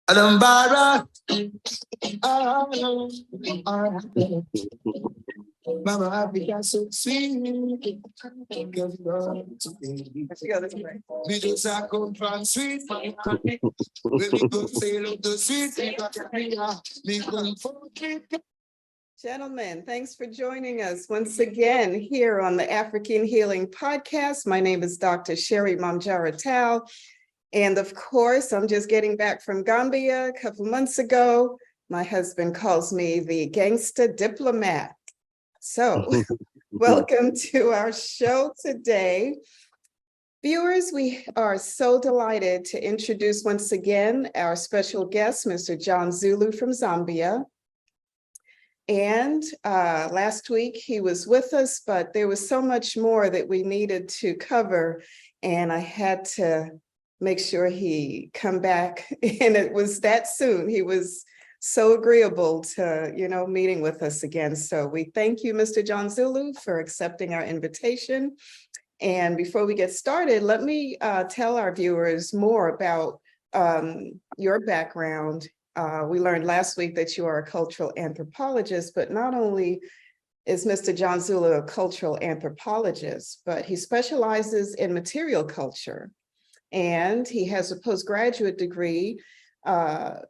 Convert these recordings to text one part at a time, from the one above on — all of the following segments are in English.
Alambara, Mama, I be so sweet. We just a come from sweet. When we go sail up the sweet, we come for it. Gentlemen, thanks for joining us once again here on the African Healing Podcast. My name is Dr. Sherry Mamjara Tal. And of course, I'm just getting back from Gambia a couple months ago. My husband calls me the gangster diplomat. So welcome to our show today. Viewers, we are so delighted to introduce once again our special guest, Mr. John Zulu from Zambia. And last week he was with us, but there was so much more that we needed to cover, and I had to make sure he come back, and it was that soon. He was so agreeable to, meeting with us again. So we thank you, Mr. John Zulu, for accepting our invitation. And before we get started, let me tell our viewers more about your background. We learned last week that you are a cultural anthropologist, but not only is Mr. John Zulu a cultural anthropologist, but he specializes in material culture. And he has a postgraduate degree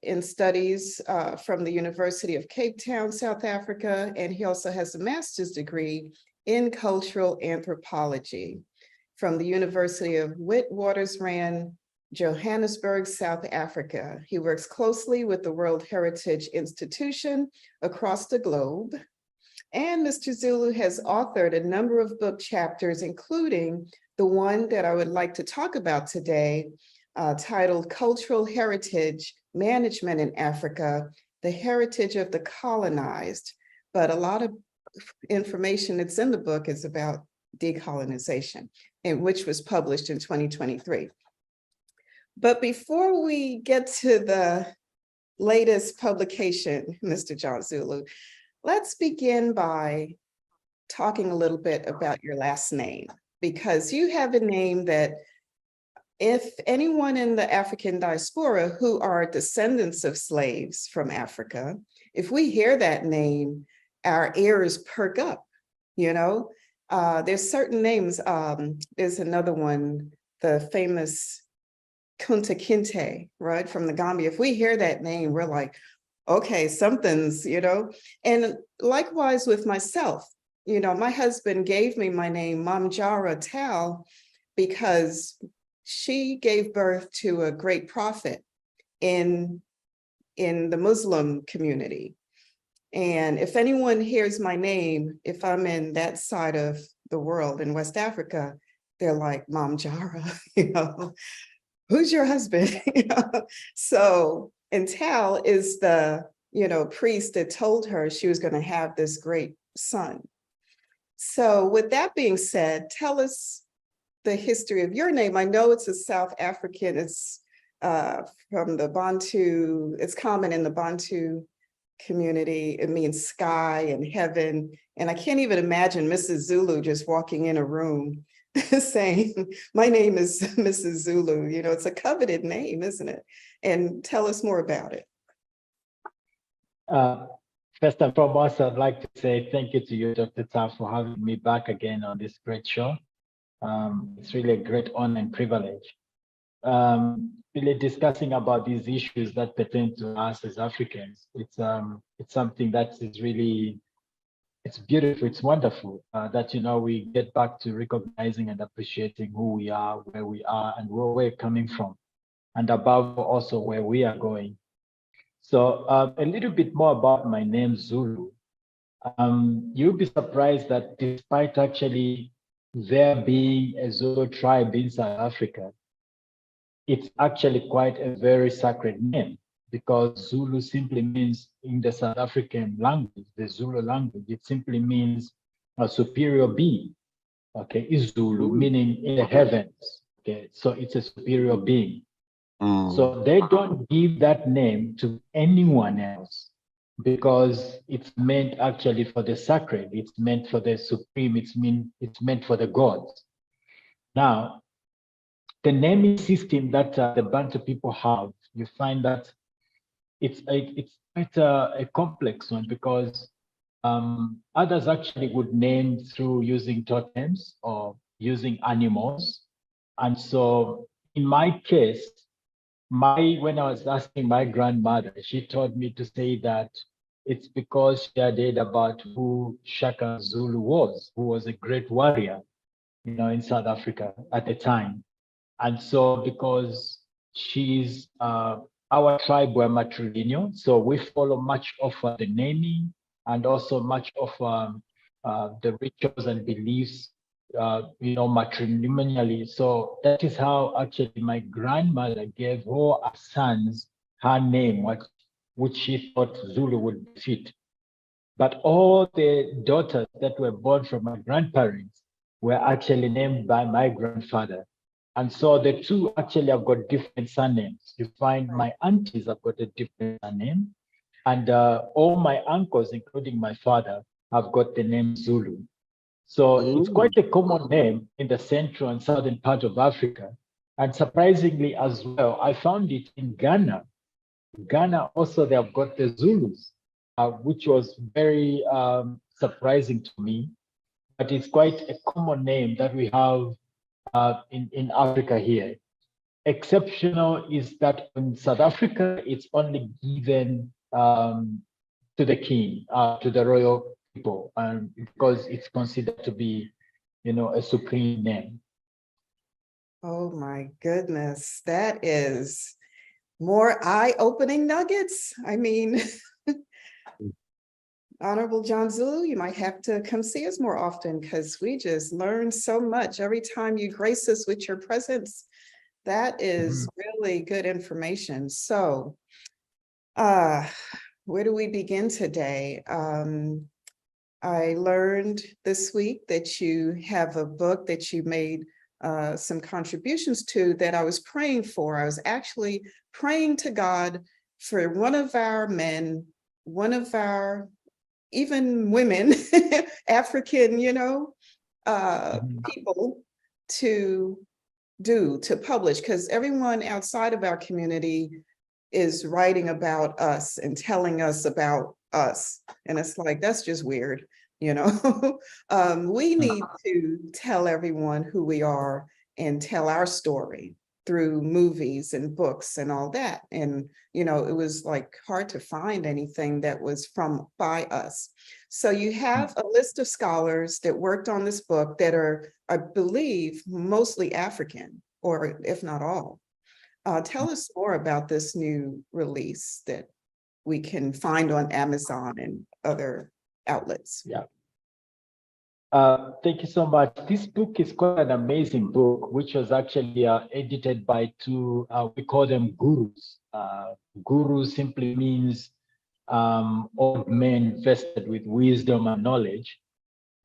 in studies from the University of Cape Town, South Africa. And he also has a master's degree in cultural anthropology from the University of Witwatersrand, Johannesburg, South Africa. He works closely with the World Heritage Institution across the globe. And Mr. Zulu has authored a number of book chapters, including the one that I would like to talk about today, titled Cultural Heritage Management in Africa, The Heritage of the Colonized. But a lot of information that's in the book is about decolonization, and which was published in 2023. But before we get to the latest publication, Mr. John Zulu, let's begin by talking a little bit about your last name, because you have a name that if anyone in the African diaspora who are descendants of slaves from Africa, if we hear that name, our ears perk up, There's certain names. There's another one, the famous Kunta Kinte, right, from the Gambia. If we hear that name, we're like, okay, something's, And likewise with myself, my husband gave me my name, Mamjara Tal, because she gave birth to a great prophet in the Muslim community. And if anyone hears my name, if I'm in that side of the world in West Africa, they're like, Mamjara, who's your husband? So, and Tal is the, priest that told her she was going to have this great son. So with that being said, tell us the history of your name. I know it's a South African, it's from the Bantu, it's common in the Bantu community. It means sky and heaven. And I can't even imagine Mrs. Zulu just walking in a room saying, my name is Mrs. Zulu. It's a coveted name, isn't it? And tell us more about it. First and foremost, I'd like to say thank you to you, Dr. Tal, for having me back again on this great show. It's really a great honor and privilege. Really discussing about these issues that pertain to us as Africans. It's something that is really, it's beautiful, it's wonderful that, we get back to recognizing and appreciating who we are, where we are, and where we're coming from, and above also where we are going. So a little bit more about my name, Zulu. You'll be surprised that despite actually there being a Zulu tribe in South Africa, it's actually quite a very sacred name, because Zulu simply means, in the South African language, the Zulu language, it simply means a superior being. Okay, is Zulu, meaning in the heavens. Okay, so it's a superior being. So they don't give that name to anyone else, because it's meant actually for the sacred, it's meant for the supreme, it's meant for the gods. Now, the naming system that the Bantu people have, you find that it's quite a complex one because others actually would name through using totems or using animals. And so in my case, when I was asking my grandmother, she told me to say that it's because she had heard about who Shaka Zulu was, who was a great warrior, in South Africa at the time. And so because she's our tribe were matrilineal, so we follow much of the naming and also much of the rituals and beliefs, matrimonially. So that is how actually my grandmother gave all her sons her name, which she thought Zulu would fit. But all the daughters that were born from my grandparents were actually named by my grandfather. And so the two actually have got different surnames. You find my aunties have got a different surname, and all my uncles, including my father, have got the name Zulu. So it's quite a common name in the central and southern part of Africa. And surprisingly as well, I found it in Ghana. Ghana also, they have got the Zulus, which was very surprising to me. But it's quite a common name that we have in Africa here. Exceptional is that in South Africa, it's only given to the king, to the royal people, because it's considered to be, a supreme name. Oh my goodness, that is more eye-opening nuggets. I mean, Honorable John Zulu, you might have to come see us more often because we just learn so much every time you grace us with your presence. That is really good information. So, where do we begin today? I learned this week that you have a book that you made some contributions to that I was praying for. I was actually praying to God for one of our men, one of our even women, African, people to publish, because everyone outside of our community is writing about us and telling us about us. And it's like, that's just weird, we need to tell everyone who we are and tell our story through movies and books and all that. And, it was like hard to find anything that was by us. So you have a list of scholars that worked on this book that are, I believe, mostly African, or if not all. Tell us more about this new release that we can find on Amazon and other outlets. Yeah. Thank you so much. This book is quite an amazing book, which was actually edited by two, we call them gurus. Guru simply means old men vested with wisdom and knowledge.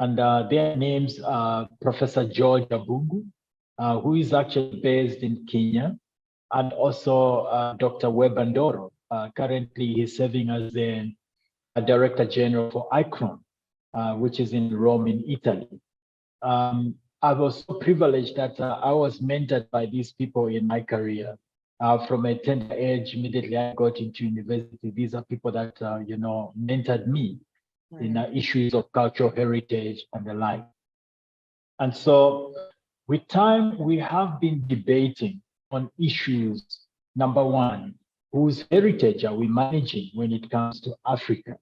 And their names are Professor George Abungu, who is actually based in Kenya, and also Dr. Webandoro. Currently, he's serving as the Director General for ICRON, which is in Rome, in Italy. I was so privileged that I was mentored by these people in my career. From a tender age, immediately I got into university. These are people that, mentored me in issues of cultural heritage and the like. And so with time, we have been debating on issues. Number one, whose heritage are we managing when it comes to Africa?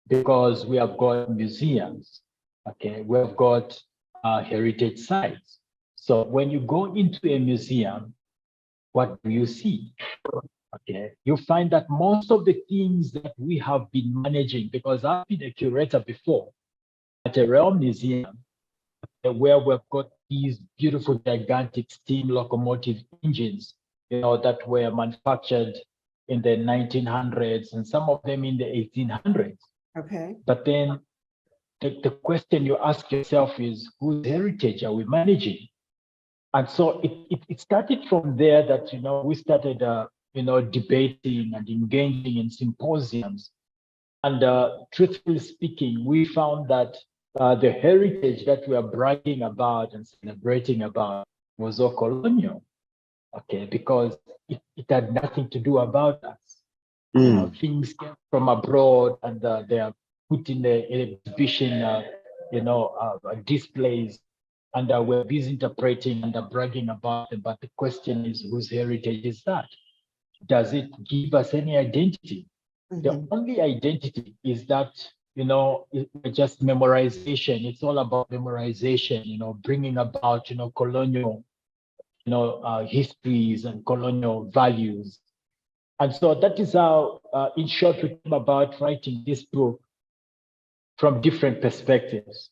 Because we have got museums, okay? We have got heritage sites. So when you go into a museum, what do you see? Okay, you find that most of the things that we have been managing, because I've been a curator before at a rail museum, where we've got these beautiful, gigantic steam locomotive engines, that were manufactured in the 1900s and some of them in the 1800s. Okay. But then the question you ask yourself is, whose heritage are we managing? And so it started from there that, we started, debating and engaging in symposiums. And truthfully speaking, we found that the heritage that we are bragging about and celebrating about was all colonial, okay, because it had nothing to do about us. You know, things came from abroad and they are put in the exhibition, displays, and we're busy interpreting and bragging about them. But the question is, whose heritage is that? Does it give us any identity? The only identity is that, it's just memorization. It's all about memorization, bringing about, colonial, histories and colonial values. And so that is how, in short, we came about writing this book from different perspectives.